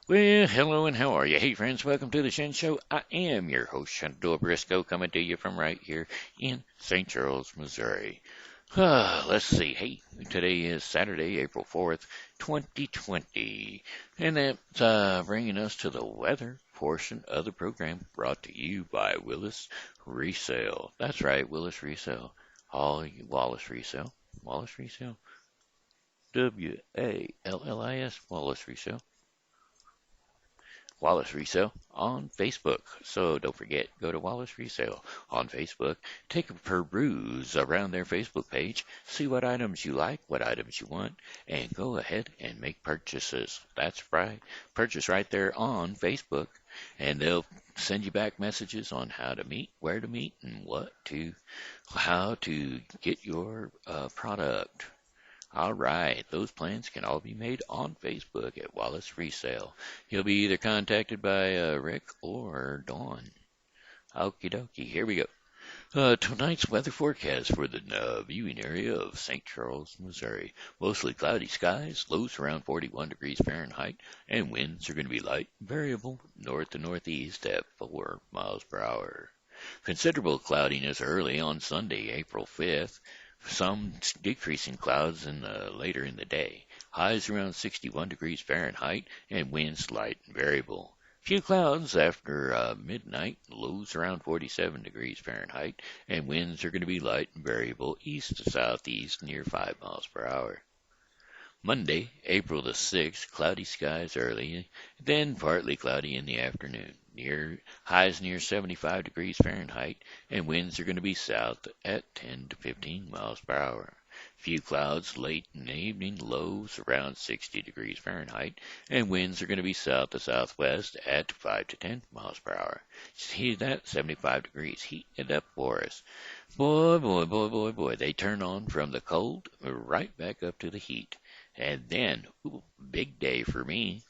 Well, hello and how are you? Hey, friends, welcome to the Shen Show. I am your host, Shen Briscoe, coming to you from right here in St. Charles, Missouri. Let's see. Hey, today is Saturday, April 4th, 2020. And that's bringing us to the weather portion of the program brought to you by Willis Resale. That's right, Willis Resale. Wallace Resale. Wallace Resale. Wallis, Wallace Resale. Wallace Resale on Facebook. So don't forget, go to Wallace Resale on Facebook. Take a peruse around their Facebook page. See what items you like, what items you want, and go ahead and make purchases. That's right. Purchase right there on Facebook. And they'll send you back messages on how to meet, where to meet, and how to get your product. All right, those plans can all be made on Facebook at Wallace Resale. You'll be either contacted by Rick or Dawn. Okie dokie, here we go. Tonight's weather forecast for the viewing area of St. Charles, Missouri. Mostly cloudy skies, lows around 41 degrees Fahrenheit, and winds are going to be light, variable, north to northeast at 4 miles per hour. Considerable cloudiness early on Sunday, April 5th. Some decreasing clouds later in the day. Highs around 61 degrees Fahrenheit and winds light and variable. Few clouds after midnight. Lows around 47 degrees Fahrenheit and winds are going to be light and variable east to southeast near 5 miles per hour. Monday, April the 6th, cloudy skies early, then partly cloudy in the afternoon. Highs near 75 degrees Fahrenheit, and winds are going to be south at 10 to 15 miles per hour. Few clouds late in the evening, lows around 60 degrees Fahrenheit, and winds are going to be south to southwest at 5 to 10 miles per hour. See that? 75 degrees. Heat it up for us. Boy, they turn on from the cold right back up to the heat. And then, big day for me.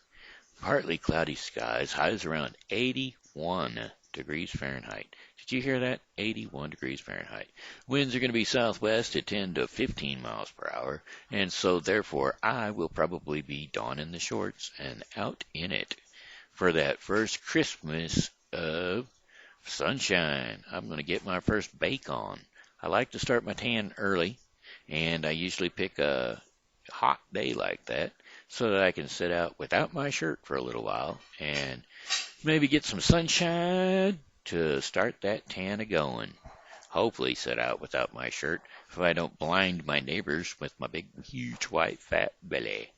Partly cloudy skies, highs around 81 degrees Fahrenheit. Did you hear that? 81 degrees Fahrenheit. Winds are going to be southwest at 10 to 15 miles per hour, and so therefore I will probably be donning the shorts and out in it for that first Christmas of sunshine. I'm going to get my first bake on. I like to start my tan early, and I usually pick a hot day like that so that I can sit out without my shirt for a little while and maybe get some sunshine to start that tan a-going. Hopefully sit out without my shirt if I don't blind my neighbors with my big, huge, white, fat belly.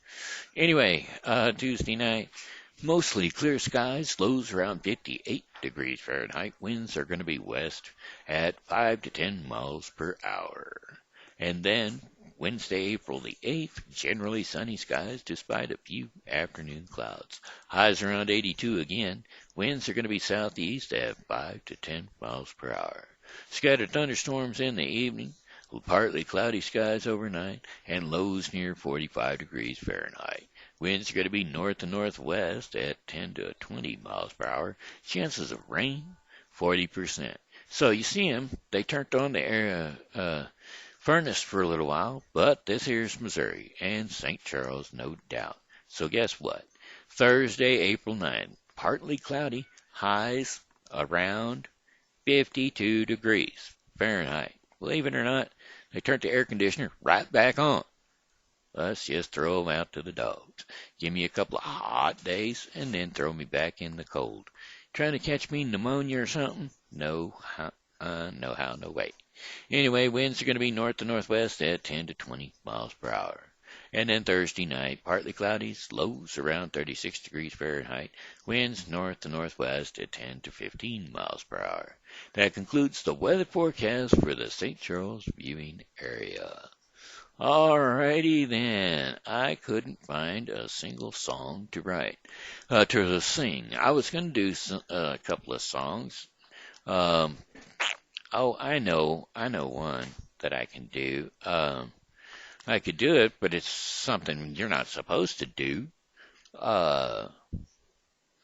Anyway, Tuesday night, mostly clear skies, lows around 58 degrees Fahrenheit. Winds are going to be west at 5 to 10 miles per hour. And then Wednesday, April the 8th, generally sunny skies despite a few afternoon clouds. Highs around 82 again. Winds are going to be southeast at 5 to 10 miles per hour. Scattered thunderstorms in the evening. Partly cloudy skies overnight and lows near 45 degrees Fahrenheit. Winds are going to be north to northwest at 10 to 20 miles per hour. Chances of rain, 40%. So you see them, they turned on the furnace for a little while, but this here's Missouri and St. Charles, no doubt. So guess what? Thursday, April 9th, partly cloudy, highs around 52 degrees Fahrenheit. Believe it or not, they turned the air conditioner right back on. Let's just throw them out to the dogs. Give me a couple of hot days and then throw me back in the cold. Trying to catch me pneumonia or something? No how, no way. Anyway, winds are going to be north to northwest at 10 to 20 miles per hour. And then Thursday night, partly cloudy, lows around 36 degrees Fahrenheit, winds north to northwest at 10 to 15 miles per hour. That concludes the weather forecast for the St. Charles viewing area. Alrighty then, I couldn't find a single song to sing. I was going to do a couple of songs. Oh, I know one that I can do. I could do it, but it's something you're not supposed to do. I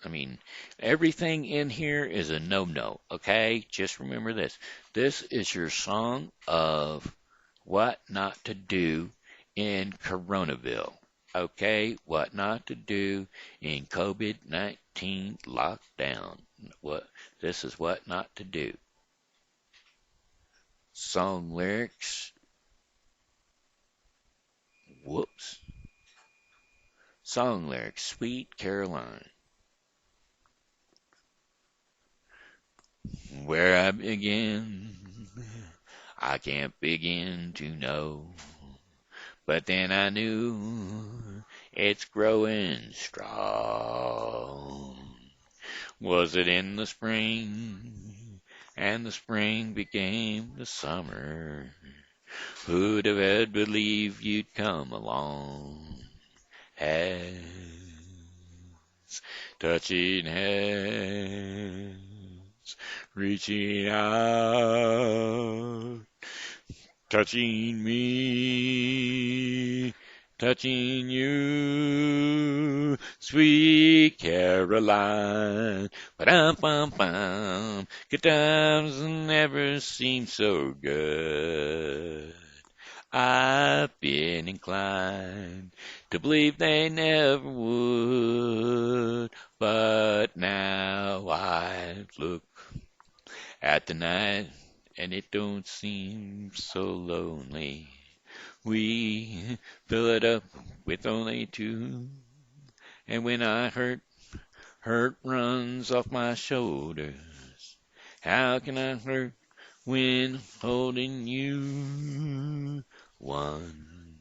mean, everything in here is a no-no, okay? Just remember this. This is your song of what not to do in Coronaville, Okay, what not to do in COVID-19 lockdown. What This is what not to do. Song lyrics. Whoops. Song lyrics. Sweet Caroline. Where I begin, I can't begin to know. But then I knew it's growing strong. Was it in the spring? And the spring became the summer. Who'd have ever believed you'd come along? Hands, touching hands, reaching out, touching me, touching you, sweet Caroline. Ba-dum-bum-bum. Good times never seem so good. I've been inclined to believe they never would, but now I look at the night and it don't seem so lonely. We fill it up with only two, and when I hurt runs off my shoulders. How can I hurt when holding you? One,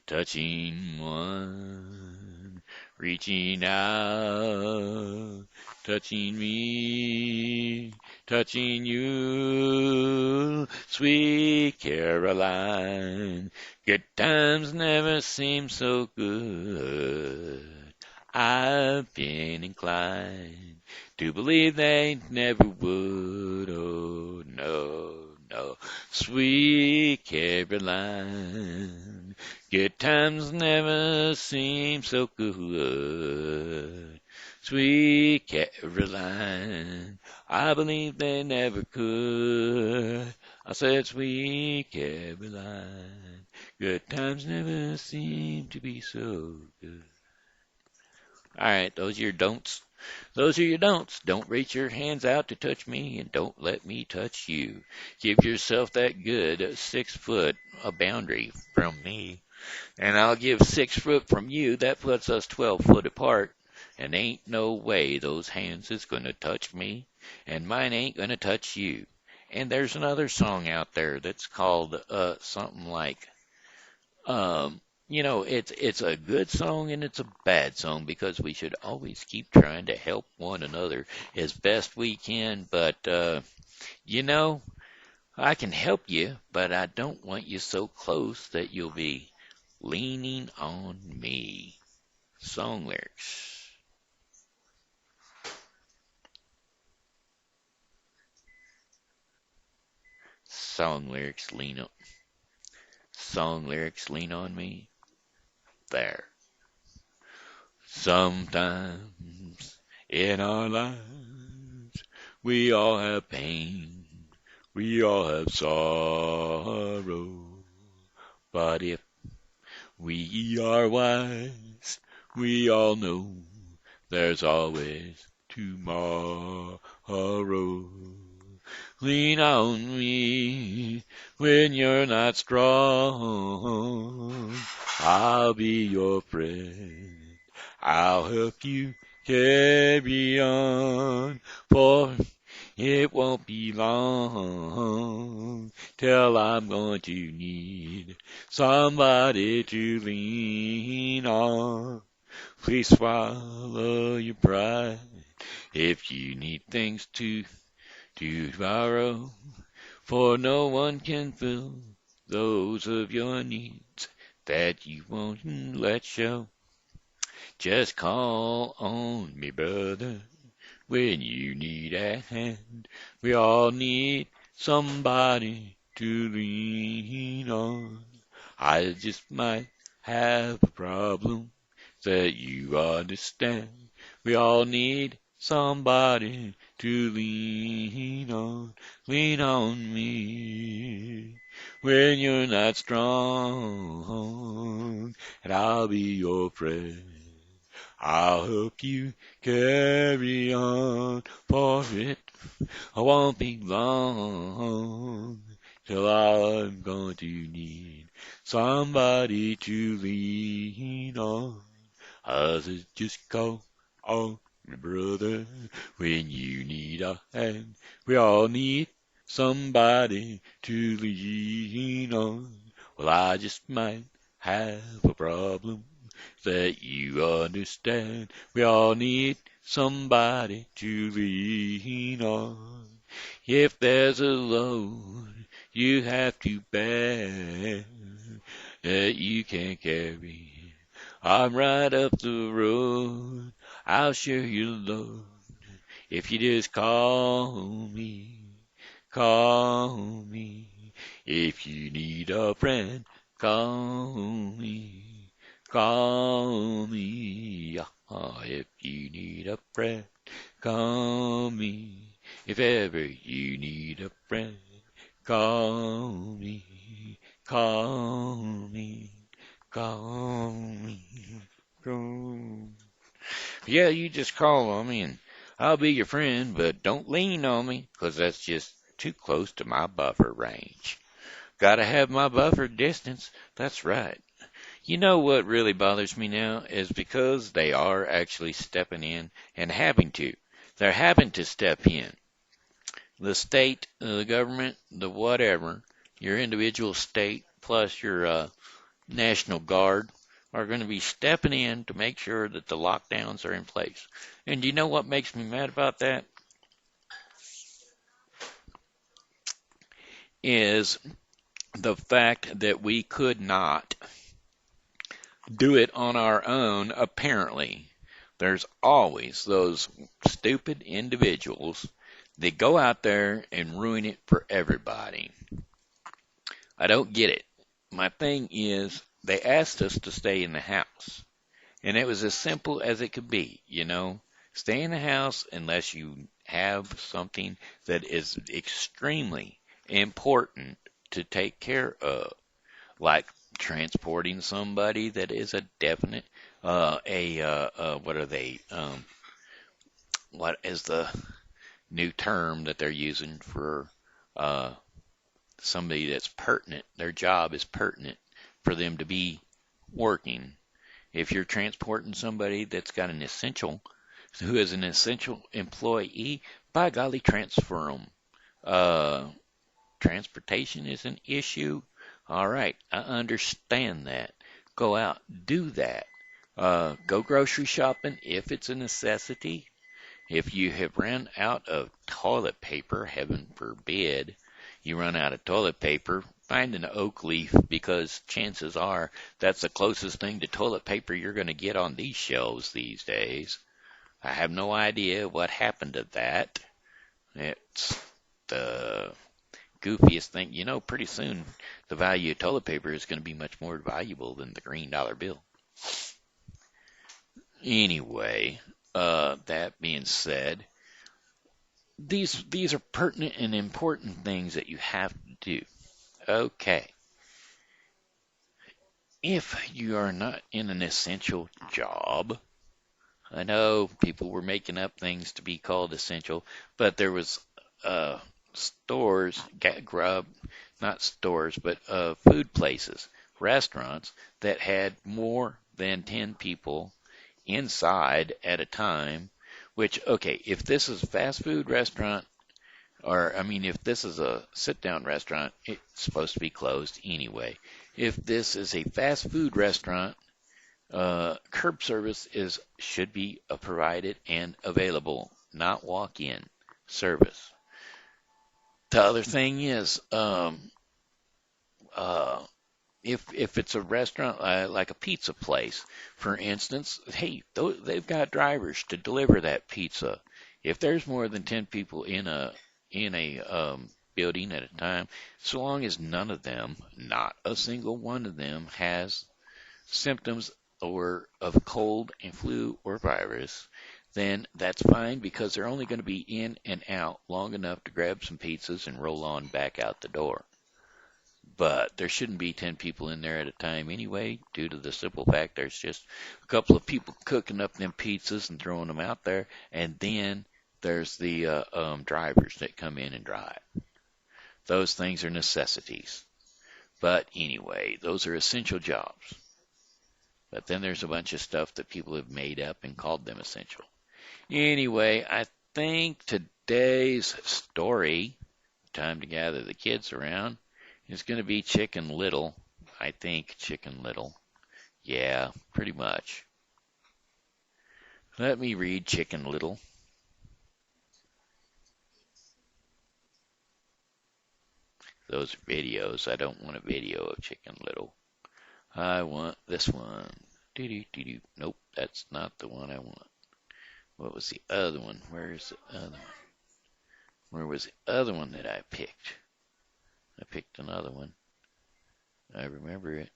touching one, reaching out, touching me, touching you, sweet Caroline. Good times never seem so good. I've been inclined to believe they never would. Oh, no, no, sweet Caroline. Good times never seem so good. Sweet Caroline, I believe they never could. I said, sweet Caroline, good times never seem to be so good. All right, those are your don'ts. Those are your don'ts. Don't reach your hands out to touch me, and don't let me touch you. Give yourself that good 6 foot a boundary from me, and I'll give 6 foot from you. That puts us 12 foot apart, and ain't no way those hands is gonna touch me, and mine ain't gonna touch you. And there's another song out there that's called something like it's a good song and it's a bad song because we should always keep trying to help one another as best we can. But, you know, I can help you, but I don't want you so close that you'll be leaning on me. Song lyrics. Song lyrics lean on me. There. Sometimes in our lives we all have pain, we all have sorrow, but if we are wise, we all know there's always tomorrow. Lean on me when you're not strong. I'll be your friend. I'll help you carry on, for it won't be long till I'm going to need somebody to lean on. Please swallow your pride if you need things to borrow, for no one can fill those of your needs that you won't let show. Just call on me, brother, when you need a hand. We all need somebody to lean on. I just might have a problem that you understand. We all need somebody to lean on me. when you're not strong, and I'll be your friend. I'll help you carry on, for it won't be long till I'm going to need somebody to lean on. I said, just call on me, brother, when you need a hand. We all need somebody to lean on. Well, I just might have a problem that you understand. We all need somebody to lean on. If there's a load you have to bear that you can't carry, I'm right up the road. I'll share your load if you just call me. Call me if you need a friend. Call me. Call me. If you need a friend. Call me. If ever you need a friend. Call me. Call me. Call me. Call. Yeah, you just call on me and I'll be your friend, but don't lean on me, 'cause that's just too close to my buffer range. Gotta have my buffer distance. That's right. You know what really bothers me now is because they are actually stepping in and having to. They're having to step in. The state, the government, the whatever, your individual state plus your National Guard are going to be stepping in to make sure that the lockdowns are in place. And you know what makes me mad about that? Is the fact that we could not do it on our own, apparently. There's always those stupid individuals that go out there and ruin it for everybody. I don't get it. My thing is, they asked us to stay in the house. And it was as simple as it could be, you know. Stay in the house unless you have something that is extremely important to take care of, like transporting somebody that is a definite, what are they, what is the new term that they're using for uh, somebody that's pertinent? Their job is pertinent for them to be working. If you're transporting somebody that's got an essential, who is an essential employee, by golly, transfer them. Uh, Transportation is an issue. All right, I understand that. Go out, do that. Go grocery shopping if it's a necessity. If you have run out of toilet paper, heaven forbid, you run out of toilet paper, find an oak leaf, because chances are that's the closest thing to toilet paper you're going to get on these shelves these days. I have no idea what happened to that. It's the goofiest thing. You know, pretty soon the value of toilet paper is going to be much more valuable than the green dollar bill. Anyway, that being said, these are pertinent and important things that you have to do. Okay. If you are not in an essential job, I know people were making up things to be called essential, but there was stores, grub, not stores, but food places, restaurants that had more than 10 people inside at a time, which, okay, if this is a fast food restaurant, or, I mean, if this is a sit-down restaurant, it's supposed to be closed anyway. If this is a fast food restaurant, curb service should be provided and available, not walk-in service. The other thing is, uh, if it's a restaurant like a pizza place, for instance, hey, they've got drivers to deliver that pizza. If there's more than 10 people in a building at a time, so long as none of them, not a single one of them, has symptoms or of cold and flu or virus, then that's fine, because they're only going to be in and out long enough to grab some pizzas and roll on back out the door. But there shouldn't be 10 people in there at a time anyway, due to the simple fact there's just a couple of people cooking up them pizzas and throwing them out there, and then there's the drivers that come in and drive. Those things are necessities. But anyway, those are essential jobs. But then there's a bunch of stuff that people have made up and called them essential. Anyway, I think today's story, time to gather the kids around, is going to be Chicken Little. I think Chicken Little. Yeah, pretty much. Let me read Chicken Little. Those are videos. I don't want a video of Chicken Little. I want this one. Doo-doo-doo-doo. Nope, that's not the one I want. What was the other one? Where's the other one? Where was the other one that I picked? I picked another one. I remember it.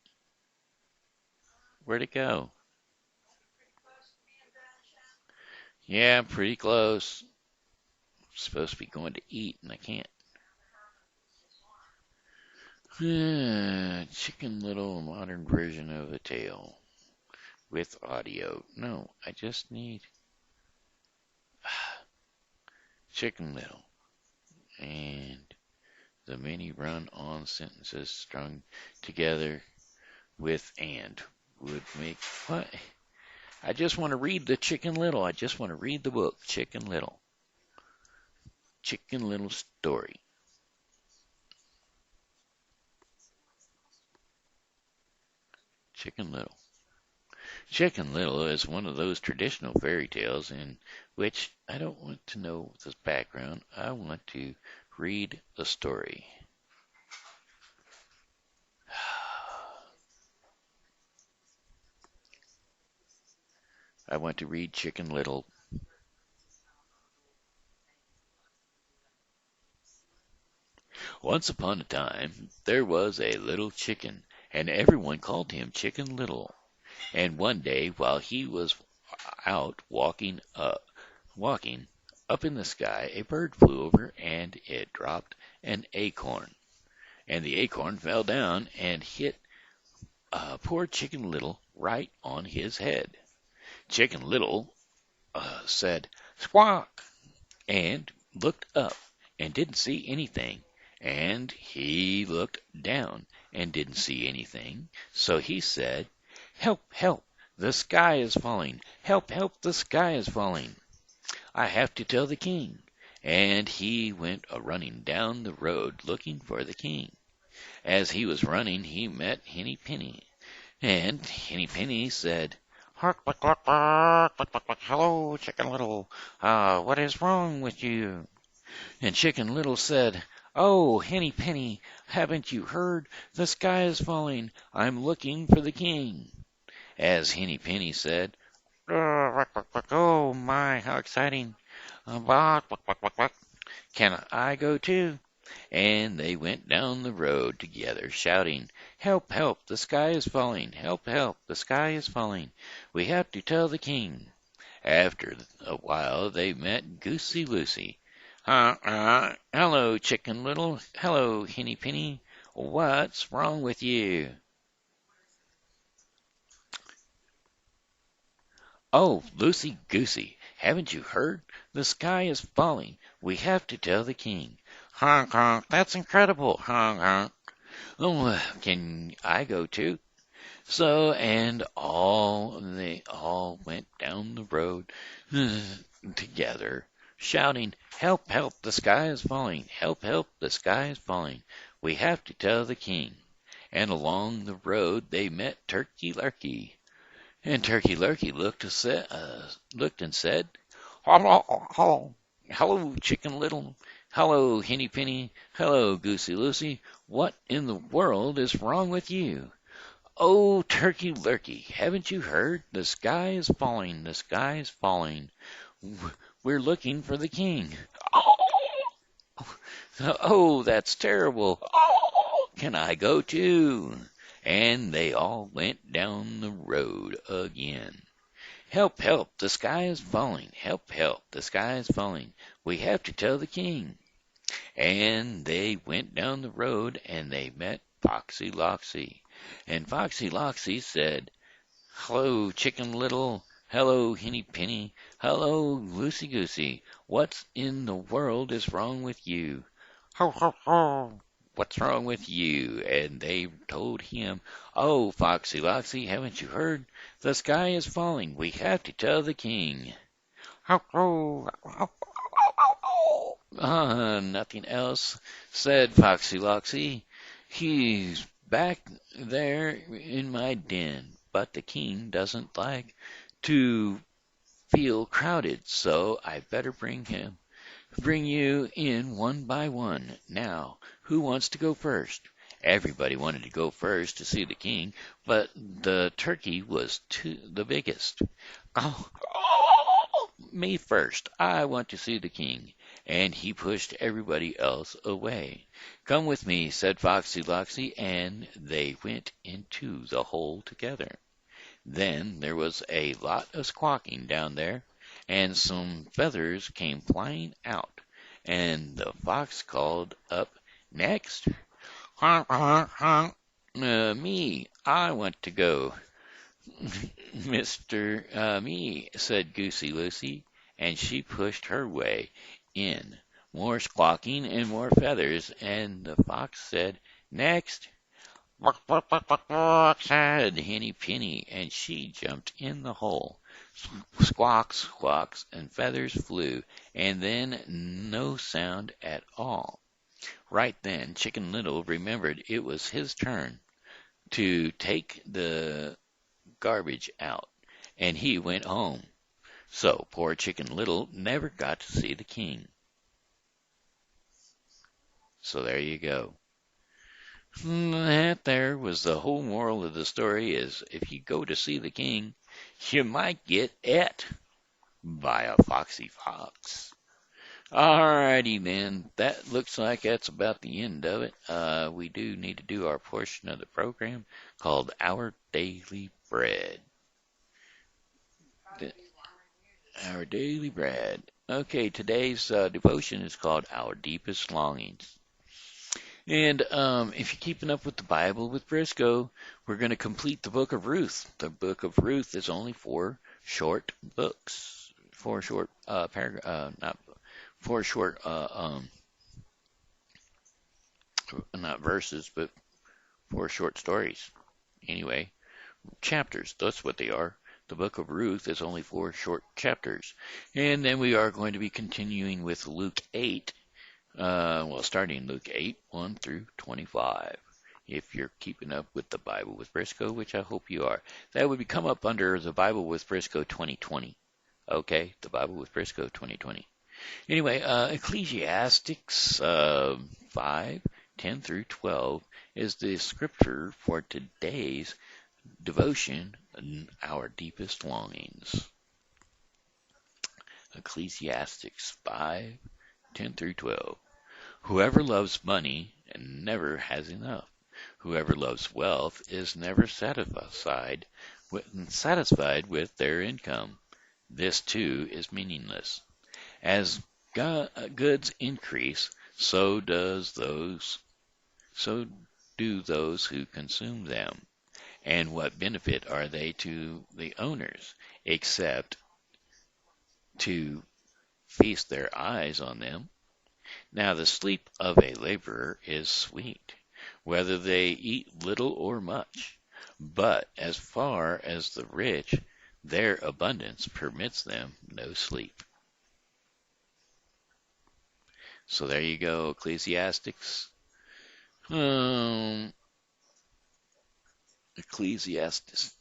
Where'd it go? Yeah, I'm pretty close. I'm supposed to be going to eat, and I can't. Chicken Little, modern version of a tale with audio. No, I just need Chicken Little. And the many run-on sentences strung together with and would make what? I just want to read the Chicken Little. I just want to read the book, Chicken Little. Chicken Little story. Chicken Little. Chicken Little is one of those traditional fairy tales in which I don't want to know the background. I want to read the story. I want to read Chicken Little. Once upon a time, there was a little chicken, and everyone called him Chicken Little. And one day, while he was out walking up in the sky, a bird flew over, and it dropped an acorn. And the acorn fell down and hit poor Chicken Little right on his head. Chicken Little said, "Squawk!" and looked up and didn't see anything. And he looked down and didn't see anything. So he said, "Help, help, the sky is falling. Help, help, the sky is falling. I have to tell the king." And he went running down the road looking for the king. As he was running, he met Henny Penny. And Henny Penny said, "Hark, bark, bark, bark, bark, bark, bark. Hello, Chicken Little. What is wrong with you?" And Chicken Little said, "Oh, Henny Penny, haven't you heard? The sky is falling. I'm looking for the king." As Henny Penny said, "Oh my, how exciting. Bark, bark, bark, bark, bark. Can I go too?" And they went down the road together, shouting, "Help, help, the sky is falling. Help, help, the sky is falling. We have to tell the king." After a while they met Goosey Lucy. Hello, Chicken Little. Hello, Henny Penny. What's wrong with you?" "Oh, Lucy Goosey, haven't you heard? The sky is falling. We have to tell the king." "Honk, honk, that's incredible. Honk, honk." "Oh, can I go too?" So, and they all went down the road together, shouting, "Help, help, the sky is falling. Help, help, the sky is falling. We have to tell the king." And along the road they met Turkey Lurkey. And Turkey Lurkey looked and said, "Hello, hello, hello, Chicken Little. Hello, Henny Penny. Hello, Goosey Lucy. What in the world is wrong with you?" "Oh, Turkey Lurkey, haven't you heard? The sky is falling. The sky is falling. We're looking for the king." "Oh, that's terrible. Can I go too?" And they all went down the road again. "Help, help, the sky is falling. Help, help, the sky is falling. We have to tell the king." And they went down the road and they met Foxy Loxy. And Foxy Loxy said, "Hello, Chicken Little. Hello, Henny Penny. Hello, Loosey Goosey. What in the world is wrong with you?" "Ho, ho, ho. What's wrong with you?" And they told him, "Oh, Foxy Loxy, haven't you heard? The sky is falling. We have to tell the king." "Ho, ho, ho, ho." Nothing else," said Foxy Loxy. "He's back there in my den, but the king doesn't like to feel crowded, so I better bring you in one by one. Now, who wants to go first?" Everybody wanted to go first to see the king, but the turkey was the biggest. "Oh, me first. I want to see the king." And he pushed everybody else away. "Come with me," said Foxy Loxy, and they went into the hole together. Then there was a lot of squawking down there, and some feathers came flying out, and the fox called up, "Next." "Honk, honk, honk. Me, I want to go." "Mr. Me," said Goosey Lucy, and she pushed her way in. More squawking and more feathers, and the fox said, "Next." "Buck, buck, buck, buck, buck," said Henny Penny, and she jumped in the hole. Squawks, squawks, and feathers flew, and then no sound at all. Right then Chicken Little remembered it was his turn to take the garbage out, and he went home. So poor Chicken Little never got to see the king. So there you go. That there was the whole moral of the story, is if you go to see the king, you might get et by a foxy fox. Alrighty then, that looks like that's about the end of it. We do need to do our portion of the program called Our Daily Bread. Our Daily Bread. Okay, today's devotion is called Our Deepest Longings. And if you're keeping up with the Bible with Briscoe, we're going to complete the book of Ruth. The book of Ruth is only 4 short books, 4 short not 4 short not verses, but 4 short stories. Anyway, chapters. That's what they are. The book of Ruth is only 4 short chapters, and then we are going to be continuing with Luke 8. Starting Luke 8, 1 through 25. If you're keeping up with the Bible with Briscoe, which I hope you are, that would come up under the Bible with Briscoe 2020. Okay, the Bible with Briscoe 2020. Anyway, Ecclesiastics 5, 10 through 12 is the scripture for today's devotion, Our Deepest Longings. Ecclesiastics 5, 10 through 12. Whoever loves money never has enough. Whoever loves wealth is never satisfied with their income. This too is meaningless. As goods increase, so do those who consume them. And what benefit are they to the owners, except to feast their eyes on them? Now the sleep of a laborer is sweet, whether they eat little or much. But as far as the rich, their abundance permits them no sleep. So there you go, Ecclesiastes. Ecclesiastes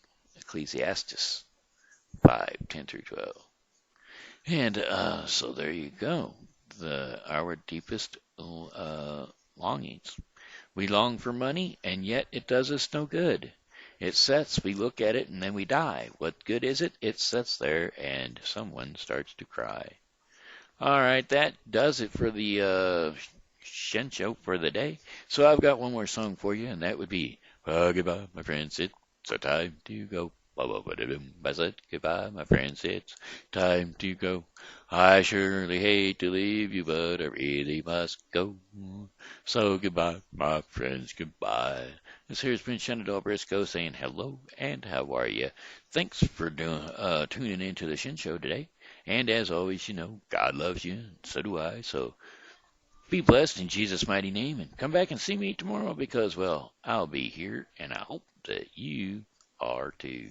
5, 10 through 12. And so there you go. Our deepest longings. We long for money, and yet it does us no good. It sets, we look at it, and then we die. What good is it? It sits there, and someone starts to cry. All right, that does it for the Shen Show for the day. So I've got one more song for you, and that would be Goodbye, my friends. It's a time to go. I said goodbye, my friend said it's time to go. I surely hate to leave you, but I really must go. So goodbye, my friends, goodbye. This here's Prince Shenandoah Briscoe saying hello and how are you? Thanks for tuning into the Shen Show today. And as always, God loves you, and so do I. So be blessed in Jesus' mighty name, and come back and see me tomorrow because, well, I'll be here, and I hope that you are too.